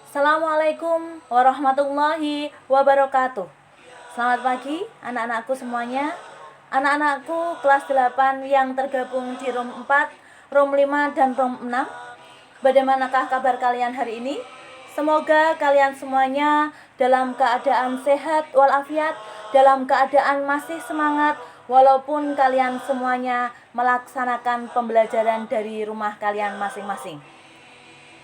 Assalamualaikum warahmatullahi wabarakatuh. Selamat pagi anak-anakku semuanya. Anak-anakku kelas 8 yang tergabung di ROM 4, ROM 5, dan ROM 6. Bagaimanakah kabar kalian hari ini? Semoga kalian semuanya dalam keadaan sehat walafiat, dalam keadaan masih semangat, walaupun kalian semuanya melaksanakan pembelajaran dari rumah kalian masing-masing.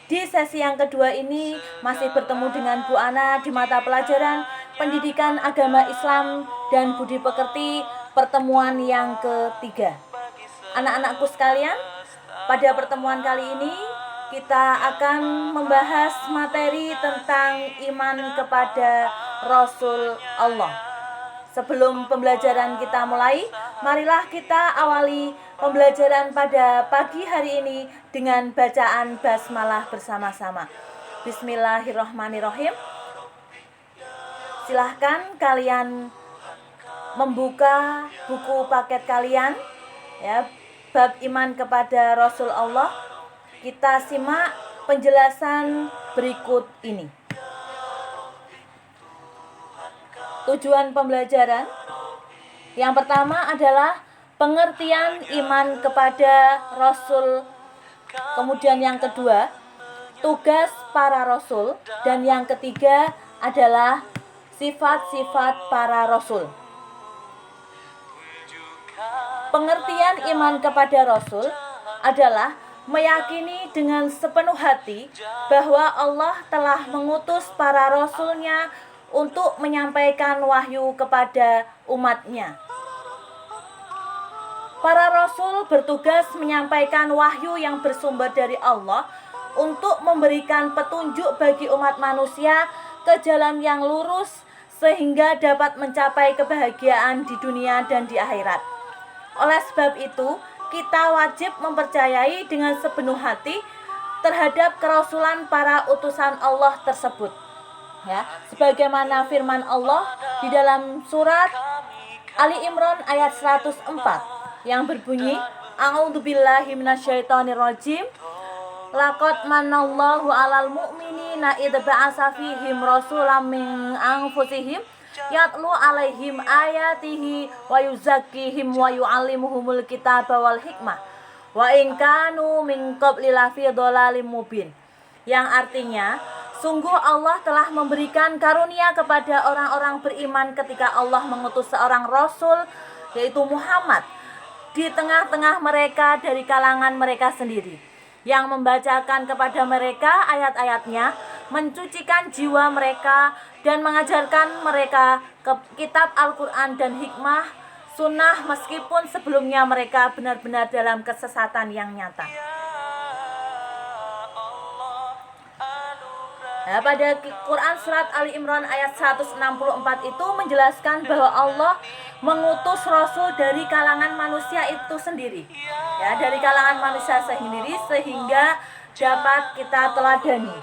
Di sesi yang kedua ini masih bertemu dengan Bu Ana di mata pelajaran Pendidikan Agama Islam dan Budi Pekerti pertemuan yang ketiga. Anak-anakku sekalian, pada pertemuan kali ini kita akan membahas materi tentang iman kepada Rasul Allah. Sebelum pembelajaran kita mulai, marilah kita awali pembelajaran pada pagi hari ini dengan bacaan basmalah bersama-sama. Bismillahirrahmanirrahim. Silahkan kalian membuka buku paket kalian, ya, bab iman kepada Rasul Allah. Kita simak penjelasan berikut ini. Tujuan pembelajaran yang pertama adalah pengertian iman kepada Rasul. Kemudian yang kedua, tugas para Rasul. Dan yang ketiga adalah sifat-sifat para Rasul. Pengertian iman kepada Rasul adalah meyakini dengan sepenuh hati bahwa Allah telah mengutus para Rasul-Nya untuk menyampaikan wahyu kepada umatnya. Para Rasul bertugas menyampaikan wahyu yang bersumber dari Allah untuk memberikan petunjuk bagi umat manusia ke jalan yang lurus sehingga dapat mencapai kebahagiaan di dunia dan di akhirat. Oleh sebab itu, kita wajib mempercayai dengan sepenuh hati terhadap kerasulan para utusan Allah tersebut. Ya, sebagaimana firman Allah di dalam surat Ali Imran ayat 104 yang berbunyi, A'udzubillahi minasyaitonirrajim. Laqad manallahu 'alal mu'minina idz ba'atsa fihim rasulam min anfusihim yatlu 'alaihim ayatihi wa yuzakkihim wa yu'allimuhumul kitaba wal hikmah wa in kanu min qabli lafi dhalalim mubin. Yang artinya, sungguh Allah telah memberikan karunia kepada orang-orang beriman ketika Allah mengutus seorang Rasul, yaitu Muhammad, di tengah-tengah mereka dari kalangan mereka sendiri, yang membacakan kepada mereka ayat-ayatnya, mencucikan jiwa mereka, dan mengajarkan mereka ke kitab Al-Quran dan hikmah, sunnah, meskipun sebelumnya mereka benar-benar dalam kesesatan yang nyata. Nah, pada Quran surat Ali Imran ayat 164 itu menjelaskan bahwa Allah mengutus Rasul dari kalangan manusia itu sendiri, ya, dari kalangan manusia sendiri sehingga dapat kita teladani.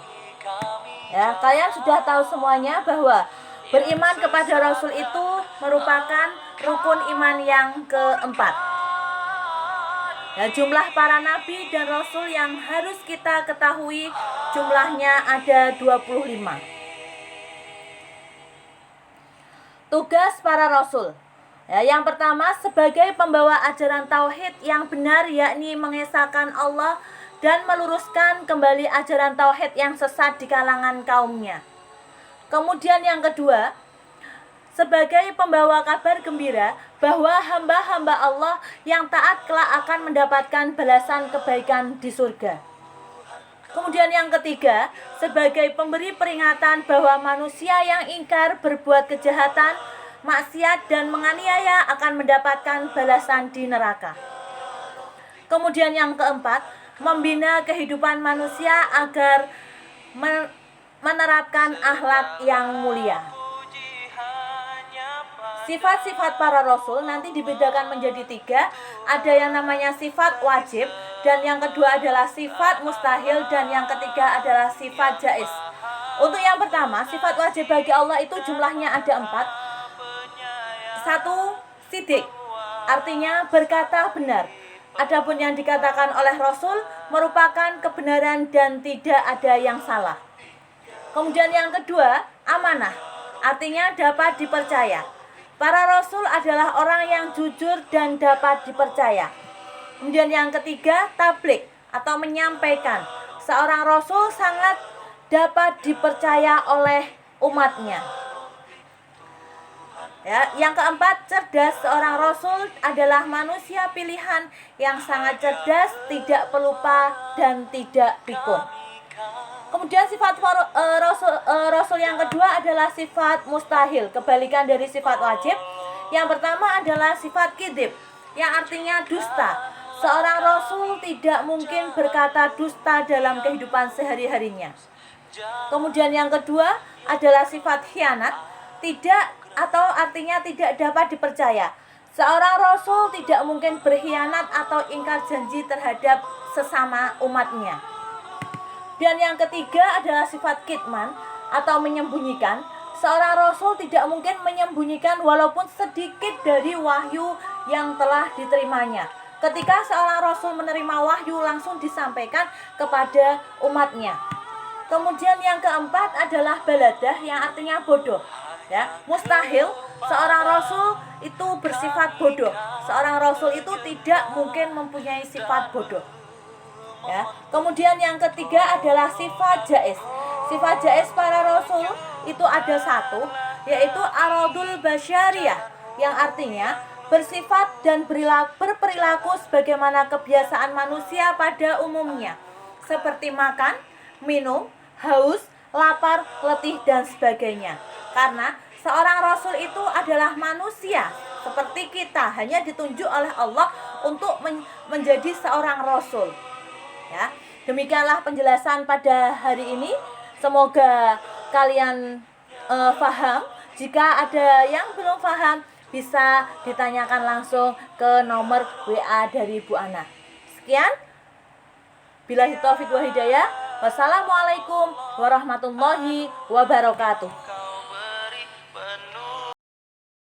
Ya, kalian sudah tahu semuanya bahwa beriman kepada Rasul itu merupakan rukun iman yang keempat. Ya, jumlah para nabi dan rasul yang harus kita ketahui jumlahnya ada 25. Tugas para rasul. Ya, yang pertama sebagai pembawa ajaran tauhid yang benar, yakni mengesahkan Allah dan meluruskan kembali ajaran tauhid yang sesat di kalangan kaumnya. Kemudian yang kedua, sebagai pembawa kabar gembira bahwa hamba-hamba Allah yang taat kelak akan mendapatkan balasan kebaikan di surga. Kemudian yang ketiga, sebagai pemberi peringatan bahwa manusia yang ingkar, berbuat kejahatan, maksiat, dan menganiaya akan mendapatkan balasan di neraka. Kemudian yang keempat, membina kehidupan manusia agar menerapkan akhlak yang mulia. Sifat-sifat para rasul nanti dibedakan menjadi 3. Ada yang namanya sifat wajib, dan yang kedua adalah sifat mustahil, dan yang ketiga adalah sifat jaiz. Untuk yang pertama, sifat wajib bagi Allah itu jumlahnya ada 4. 1. Sidik, artinya berkata benar. Adapun yang dikatakan oleh Rasul merupakan kebenaran dan tidak ada yang salah. Kemudian yang kedua, amanah. Artinya dapat dipercaya. Para rasul adalah orang yang jujur dan dapat dipercaya. Kemudian yang ketiga, tabligh atau menyampaikan. Seorang rasul sangat dapat dipercaya oleh umatnya. Ya, yang keempat, cerdas. Seorang rasul adalah manusia pilihan yang sangat cerdas, tidak pelupa dan tidak pikun. Kemudian sifat rasul yang kedua adalah sifat mustahil, kebalikan dari sifat wajib. Yang pertama adalah sifat kidib, yang artinya dusta. Seorang rasul tidak mungkin berkata dusta dalam kehidupan sehari-harinya. Kemudian yang kedua adalah sifat khianat, tidak atau artinya tidak dapat dipercaya. Seorang rasul tidak mungkin berkhianat atau ingkar janji terhadap sesama umatnya. Dan yang ketiga adalah sifat kitman atau menyembunyikan. Seorang rasul tidak mungkin menyembunyikan walaupun sedikit dari wahyu yang telah diterimanya. Ketika seorang rasul menerima wahyu, langsung disampaikan kepada umatnya. Kemudian yang keempat adalah baladah, yang artinya bodoh. Ya, mustahil seorang rasul itu bersifat bodoh. Seorang rasul itu tidak mungkin mempunyai sifat bodoh. Ya. Kemudian yang ketiga adalah sifat jaiz. Sifat jaiz para rasul itu ada satu, yaitu aradul basyariyah, yang artinya bersifat dan berperilaku sebagaimana kebiasaan manusia pada umumnya, seperti makan, minum, haus, lapar, letih dan sebagainya. Karena seorang rasul itu adalah manusia seperti kita, hanya ditunjuk oleh Allah untuk menjadi seorang rasul. Ya, demikianlah penjelasan pada hari ini. Semoga kalian paham. Jika ada yang belum paham, bisa ditanyakan langsung ke nomor WA dari Bu Ana. Sekian. Billahi taufiq wa hidayah. Wassalamualaikum warahmatullahi wabarakatuh.